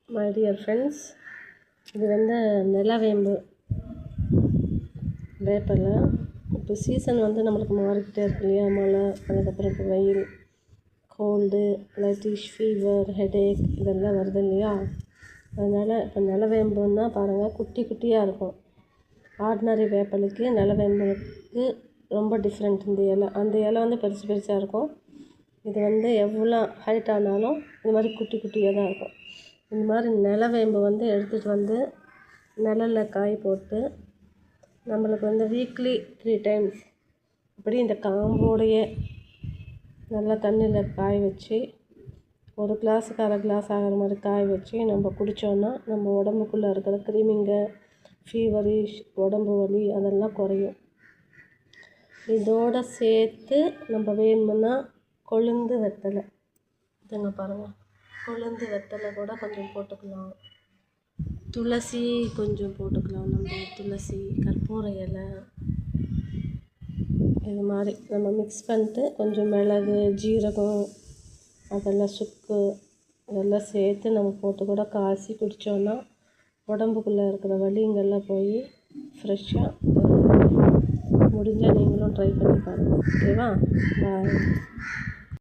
My dear friends, இது வந்து நிலவேம்பு வேப்பிலை. இப்போ சீசன் வந்து நம்மளுக்கு மாறிக்கிட்டே இருக்கு இல்லையா? மழை, அதுக்கப்புறம் இப்போ வெயில், கோல்டு, லட்டிஷ் ஃபீவர், ஹெடேக் இதெல்லாம் வருது இல்லையா? அதனால் இப்போ நிலவேம்புன்னா பாருங்கள், குட்டி குட்டியாக இருக்கும். ஆர்டினரி வேப்பிலைக்கு நிலவேம்புக்கு ரொம்ப டிஃப்ரெண்ட். இந்த இலை, அந்த இலை வந்து பெருசு பெருசாக இருக்கும். இது வந்து எவ்வளோ ஹைட் ஆனாலும் இந்த மாதிரி குட்டி குட்டியாக தான் இருக்கும். இந்த மாதிரி நிலவேம்பு வந்து எடுத்துகிட்டு வந்து நிழலில் காய போட்டு நம்மளுக்கு வந்து வீக்லி 3 times இப்படி இந்த காம்போடையே நல்லா தண்ணியில் காய வச்சு ஒரு கிளாஸுக்கு அரை கிளாஸ் ஆகிற மாதிரி காய வச்சு நம்ம குடித்தோன்னா நம்ம உடம்புக்குள்ளே இருக்கிற கிருமிங்க, ஃபீவரிஷ், உடம்பு வலி அதெல்லாம் குறையும். இதோடு சேர்த்து நம்ம வேணுமுன்னா கொழுந்து வெத்தலை, இதுங்க பாருங்கள், கொழுந்து வெத்தலை கூட கொஞ்சம் போட்டுக்கலாம். துளசி கொஞ்சம் போட்டுக்கலாம். நம்ம துளசி, கற்பூர இலை, இது மாதிரி நம்ம மிக்ஸ் பண்ணிட்டு கொஞ்சம் மிளகு, ஜீரகம், அதெல்லாம் சுக்கு இதெல்லாம் சேர்த்து நம்ம போட்டு கூட காய்ச்சி குடித்தோன்னா உடம்புக்குள்ளே இருக்கிற வலிங்கெல்லாம் போய் ஃப்ரெஷ்ஷாக முடிஞ்சால் நீங்களும் ட்ரை பண்ணி பாருங்கள். ஓகேவா? பாய்.